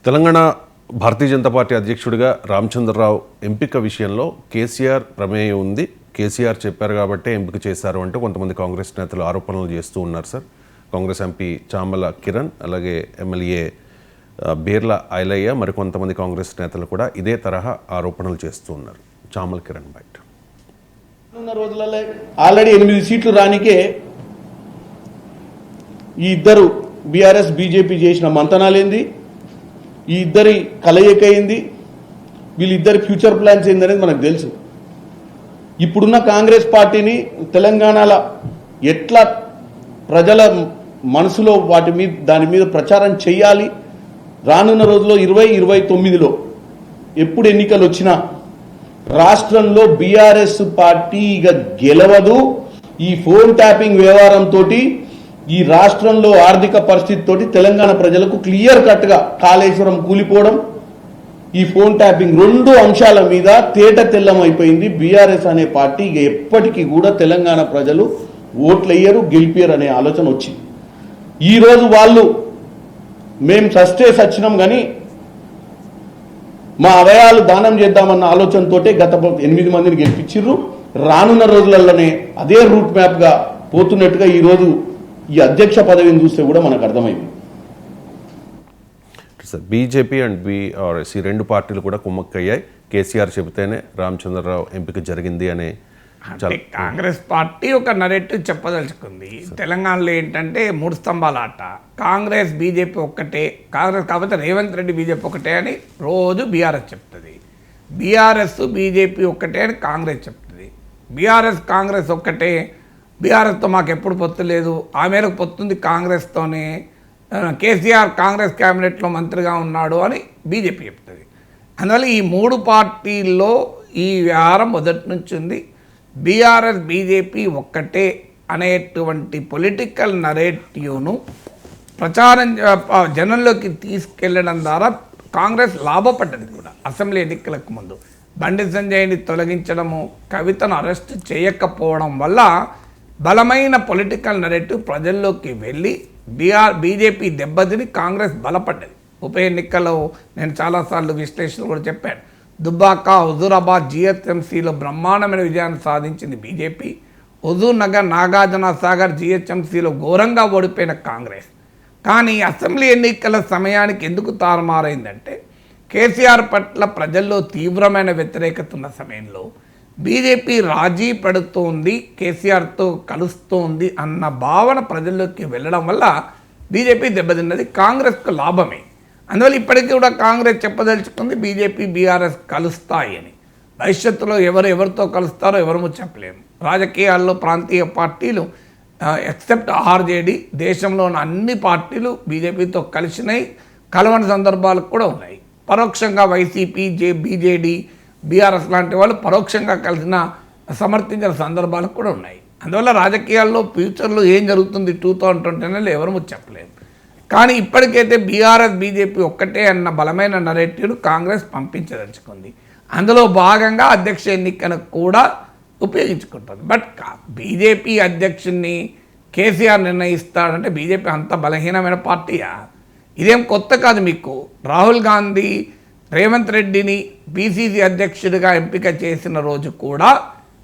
Telangana Bharatiya Janata party అధ్యక్షుడిగా రామచంద్రరావు ఎంపిక విషయంలో కేసీఆర్ ప్రమేయం ఉంది. కేసీఆర్ చెప్పారు కాబట్టే ఎంపిక చేశారు అంటూ కొంతమంది కాంగ్రెస్ నేతలు ఆరోపణలు చేస్తూ ఉన్నారు సార్. కాంగ్రెస్ ఎంపీ చామల కిరణ్, అలాగే ఎమ్మెల్యే బీర్ల ఐలయ్య, మరికొంతమంది కాంగ్రెస్ నేతలు కూడా ఇదే తరహా ఆరోపణలు చేస్తూ ఉన్నారు. చామల కిరణ్ బయట రోజులలో ఆల్రెడీ 8 సీట్లు రానికే ఈ ఇద్దరు బీఆర్ఎస్ బీజేపీ చేసిన మంతనాలేంది, ఈ ఇద్దరి కలయిక అయింది, వీళ్ళిద్దరి ఫ్యూచర్ ప్లాన్స్ ఏందనేది మనకు తెలుసు. ఇప్పుడున్న కాంగ్రెస్ పార్టీని తెలంగాణలో ఎట్లా ప్రజల మనసులో దాని మీద ప్రచారం చేయాలి, రానున్న రోజుల్లో 2029లో ఎప్పుడు ఎన్నికలు వచ్చినా రాష్ట్రంలో బీఆర్ఎస్ పార్టీ ఇక గెలవదు. ఈ ఫోన్ ట్యాపింగ్ వ్యవహారంతో ఈ రాష్ట్రంలో ఆర్థిక పరిస్థితితోటి తెలంగాణ ప్రజలకు క్లియర్ కట్గా కాళేశ్వరం కూలిపోవడం, ఈ ఫోన్ ట్యాపింగ్ 2 అంశాల మీద తేట తెల్లమైపోయింది. బీఆర్ఎస్ అనే పార్టీ ఇక ఎప్పటికీ కూడా తెలంగాణ ప్రజలు ఓట్లయ్యరు, గెలిపారు అనే ఆలోచన వచ్చింది. ఈరోజు వాళ్ళు మేము సస్తే సచ్చినాం కానీ మా అవయాలు దానం చేద్దామన్న ఆలోచనతో గత 8 మందిని గెలిపించిర్రు. రానున్న రోజులలోనే అదే రూట్ మ్యాప్గా పోతున్నట్టుగా ఈరోజు ఈ అధ్యక్ష పదవిని చూస్తే కూడా మనకు అర్థమైంది. సార్, బీజేపీ అండ్ బీఆర్ఎస్ ఈ 2 పార్టీలు కూడా కుమ్మక్కయ్యాయి. కేసీఆర్ చెబితేనే రామచంద్రరావు ఎంపిక జరిగింది అనే కాంగ్రెస్ పార్టీ ఒక నరేటివ్ చెప్పదలుచుకుంది. తెలంగాణలో ఏంటంటే 3 స్తంభాల ఆట. కాంగ్రెస్ బీజేపీ ఒక్కటే, కాంగ్రెస్ కాకపోతే రేవంత్ రెడ్డి బీజేపీ ఒక్కటే అని రోజు బీఆర్ఎస్ చెప్తుంది. బీఆర్ఎస్ బీజేపీ ఒక్కటే అని కాంగ్రెస్ చెప్తుంది. బీఆర్ఎస్ కాంగ్రెస్ ఒక్కటే, బీఆర్ఎస్తో మాకు ఎప్పుడు పొత్తు లేదు, ఆ మేరకు పొత్తుంది కాంగ్రెస్తోనే, కేసీఆర్ కాంగ్రెస్ క్యాబినెట్లో మంత్రిగా ఉన్నాడు అని బీజేపీ చెప్తుంది. అందువల్ల ఈ 3 పార్టీల్లో ఈ వ్యవహారం మొదటి నుంచి ఉంది. బీఆర్ఎస్ బీజేపీ ఒక్కటే అనేటువంటి పొలిటికల్ నరేటివ్ను ప్రచారం జనంలోకి తీసుకెళ్లడం ద్వారా కాంగ్రెస్ లాభపడ్డది కూడా. అసెంబ్లీ ఎన్నికలకు ముందు బండి సంజయ్ని తొలగించడము, కవితను అరెస్ట్ చేయకపోవడం వల్ల బలమైన పొలిటికల్ నరేటివ్ ప్రజల్లోకి వెళ్ళి బీజేపీ దెబ్బతిని కాంగ్రెస్ బలపడ్డది. ఉప ఎన్నికల్లో నేను చాలాసార్లు విశ్లేషణలు కూడా చెప్పాను. దుబ్బాక, హుజూరాబాద్, జిహెచ్ఎంసీలో బ్రహ్మాండమైన విజయాన్ని సాధించింది బీజేపీ. హుజూర్ నగర్, నాగార్జున సాగర్, జిహెచ్ఎంసీలో ఘోరంగా ఓడిపోయిన కాంగ్రెస్. కానీ అసెంబ్లీ ఎన్నికల సమయానికి ఎందుకు తారుమారైందంటే కేసీఆర్ పట్ల ప్రజల్లో తీవ్రమైన వ్యతిరేకత ఉన్న సమయంలో బీజేపీ రాజీ పడుతోంది, కేసీఆర్తో కలుస్తోంది అన్న భావన ప్రజల్లోకి వెళ్ళడం వల్ల బీజేపీ దెబ్బతిన్నది. కాంగ్రెస్కు లాభమే. అందువల్ల ఇప్పటికీ కూడా కాంగ్రెస్ చెప్పదలుచుకుంది బీజేపీ బీఆర్ఎస్ కలుస్తాయి అని. భవిష్యత్తులో ఎవరితో కలుస్తారో ఎవరము చెప్పలేము. రాజకీయాల్లో ప్రాంతీయ పార్టీలు ఎక్సెప్ట్ ఆర్జేడీ దేశంలో ఉన్న అన్ని పార్టీలు బీజేపీతో కలిసినాయి, కలవని సందర్భాలు కూడా ఉన్నాయి. పరోక్షంగా వైసీపీ, బీజేడీ, బీఆర్ఎస్ లాంటి వాళ్ళు పరోక్షంగా కలిసిన సమర్థించిన సందర్భాలు కూడా ఉన్నాయి. అందువల్ల రాజకీయాల్లో ఫ్యూచర్లో ఏం జరుగుతుంది 2029లో ఎవరము చెప్పలేము. కానీ ఇప్పటికైతే బీఆర్ఎస్ బీజేపీ ఒక్కటే అన్న బలమైన నరేటివ్ను కాంగ్రెస్ పంపించదలుచుకుంది. అందులో భాగంగా అధ్యక్ష ఎన్నికను కూడా ఉపయోగించుకుంటుంది. బట్ బీజేపీ అధ్యక్షుడిని కేసీఆర్ నిర్ణయిస్తాడంటే బీజేపీ అంత బలహీనమైన పార్టీయా? ఇదేం కొత్త కాదు మీకు. రాహుల్ గాంధీ రేవంత్ రెడ్డిని పీసీసీ అధ్యక్షుడిగా ఎంపిక చేసిన రోజు కూడా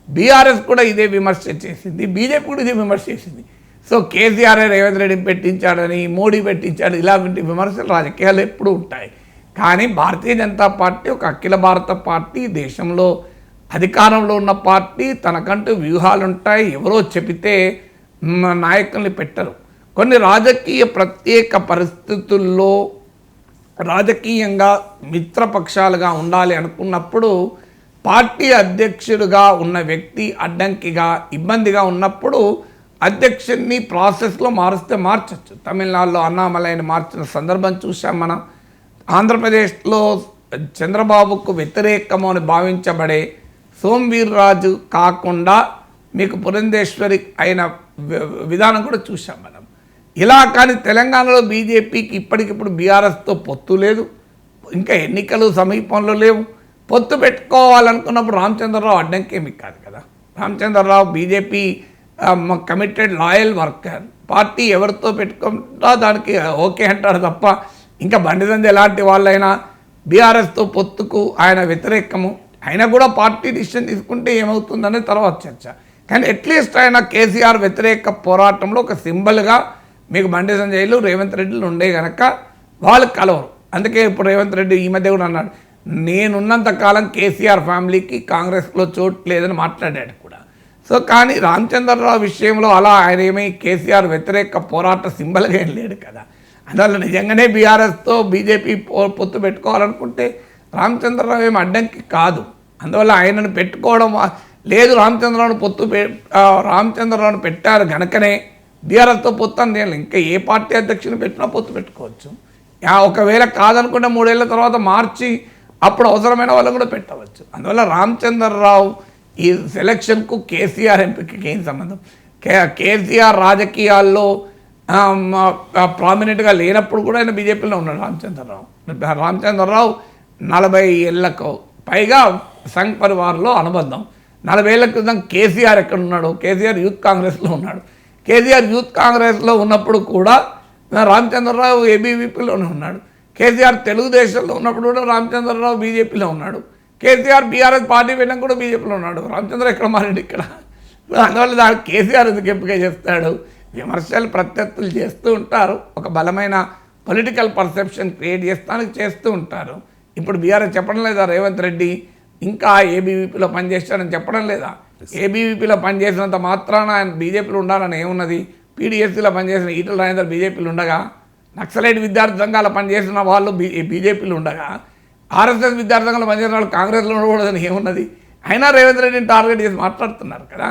బీఆర్ఎస్ కూడా ఇదే విమర్శ చేసింది, బీజేపీ కూడా ఇదే విమర్శ చేసింది. సో కేసీఆర్ రేవంత్ రెడ్డిని పెట్టించాడని, మోడీ పెట్టించాడు, ఇలాంటి విమర్శలు రాజకీయాలు ఎప్పుడూ ఉంటాయి. కానీ భారతీయ జనతా పార్టీ ఒక అఖిల భారత పార్టీ, దేశంలో అధికారంలో ఉన్న పార్టీ, తనకంటూ వ్యూహాలు ఉంటాయి. ఎవరో చెబితే నాయకుల్ని పెట్టరు. కొన్ని రాజకీయ ప్రత్యేక పరిస్థితుల్లో రాజకీయంగా మిత్రపక్షాలుగా ఉండాలి అనుకున్నప్పుడు పార్టీ అధ్యక్షుడిగా ఉన్న వ్యక్తి అడ్డంకిగా, ఇబ్బందిగా ఉన్నప్పుడు అధ్యక్షుడిని ప్రాసెస్లో మారుస్తే మార్చచ్చు. తమిళనాడులో అన్నామలైని మార్చిన సందర్భం చూసాం మనం. ఆంధ్రప్రదేశ్లో చంద్రబాబుకు వ్యతిరేకము అని భావించబడే సోమవీర్రాజు కాకుండా మీకు పురంధేశ్వరి అయిన విధానం కూడా చూసాం మనం. ఇలా కానీ తెలంగాణలో బీజేపీకి ఇప్పటికిప్పుడు బీఆర్ఎస్తో పొత్తు లేదు, ఇంకా ఎన్నికలు సమీపంలో లేవు. పొత్తు పెట్టుకోవాలనుకున్నప్పుడు రామచంద్రరావు అడ్డంకేమీ కాదు కదా. Ramachandra Rao BJP committed loyal worker. Party ఎవరితో పెట్టుకుంటా దానికి ఓకే అంటాడు తప్ప ఇంకా బండి సంజయ్ ఎలాంటి వాళ్ళైనా బీఆర్ఎస్తో పొత్తుకు ఆయన వ్యతిరేకము, ఆయన కూడా పార్టీ డిసిషన్ తీసుకుంటే ఏమవుతుందనే తర్వాత చర్చ. కానీ అట్లీస్ట్ ఆయన కేసీఆర్ వ్యతిరేక పోరాటంలో ఒక సింబల్గా మీకు బండి సంజయ్లు రేవంత్ రెడ్డిలు ఉండే కనుక వాళ్ళు కలవరు. అందుకే ఇప్పుడు రేవంత్ రెడ్డి ఈ మధ్య కూడా అన్నాడు, నేనున్నంత కాలం కేసీఆర్ ఫ్యామిలీకి కాంగ్రెస్లో చోటు లేదని మాట్లాడాడు కూడా. సో కానీ రామచంద్రరావు విషయంలో అలా ఆయన ఏమీ కేసీఆర్ వ్యతిరేక పోరాట సింబల్గా ఏం లేడు కదా. అందువల్ల నిజంగానే బీఆర్ఎస్తో బీజేపీ పొత్తు పెట్టుకోవాలనుకుంటే రామచంద్రరావు ఏమి అడ్డంకి కాదు. అందువల్ల ఆయనను పెట్టుకోవడం లేదు, రామచంద్రరావును పెట్టారు గనకనే బీఆర్ఎస్తో పొత్తు అని నేను ఇంకా ఏ పార్టీ అధ్యక్షుని పెట్టినా పొత్తు పెట్టుకోవచ్చు. ఒకవేళ కాదనుకుంటే 3 ఏళ్ల తర్వాత మార్చి అప్పుడు అవసరమైన వాళ్ళు కూడా పెట్టవచ్చు. అందువల్ల రామచంద్రరావు ఈ సెలక్షన్కు కేసీఆర్ ఎంపికకి ఏం సంబంధం? కేసీఆర్ రాజకీయాల్లో ప్రామినెంట్గా లేనప్పుడు కూడా ఆయన బీజేపీలో ఉన్నాడు రామచంద్రరావు 40 ఏళ్లకు పైగా సంఘ్ పరివార్లో అనుబంధం. 40 ఏళ్ల క్రితం కేసీఆర్ ఎక్కడ ఉన్నాడు? కేసీఆర్ యూత్ కాంగ్రెస్లో ఉన్నాడు. కేసీఆర్ యూత్ కాంగ్రెస్లో ఉన్నప్పుడు కూడా రామచంద్రరావు ఏబీవీపీలోనే ఉన్నాడు. కేసీఆర్ తెలుగుదేశంలో ఉన్నప్పుడు కూడా రామచంద్రరావు బీజేపీలో ఉన్నాడు. కేసీఆర్ బీఆర్ఎస్ పార్టీ పెట్టడం కూడా బీజేపీలో ఉన్నాడు. రామచంద్ర ఎక్కడ మారాడు ఇక్కడ? అందువల్ల దానికి కేసీఆర్ ఎందుకు ఎంపిక చేస్తాడు? విమర్శలు ప్రత్యర్థులు చేస్తూ ఉంటారు, ఒక బలమైన పొలిటికల్ పర్సెప్షన్ క్రియేట్ చేస్తానికి చేస్తూ ఉంటారు. ఇప్పుడు బీఆర్ఎస్ చెప్పడం లేదా రేవంత్ రెడ్డి ఇంకా ఏబీవీపీలో పనిచేస్తాడని చెప్పడం లేదా? ఏబీవీపీలో పనిచేసినంత మాత్రాన ఆయన బీజేపీలో ఉండాలని ఏమున్నది? పీడీఎస్సీలో పనిచేసిన ఈటల రాజేందర్ బీజేపీలో ఉండగా, నక్సలైట్ విద్యార్థి సంఘాలు పనిచేసిన వాళ్ళు బీజేపీలో ఉండగా, ఆర్ఎస్ఎస్ విద్యార్థి సంఘాలు పనిచేసిన వాళ్ళు కాంగ్రెస్లో ఉండకూడదని ఏమున్నది? అయినా రేవంత్ రెడ్డిని టార్గెట్ చేసి మాట్లాడుతున్నారు కదా.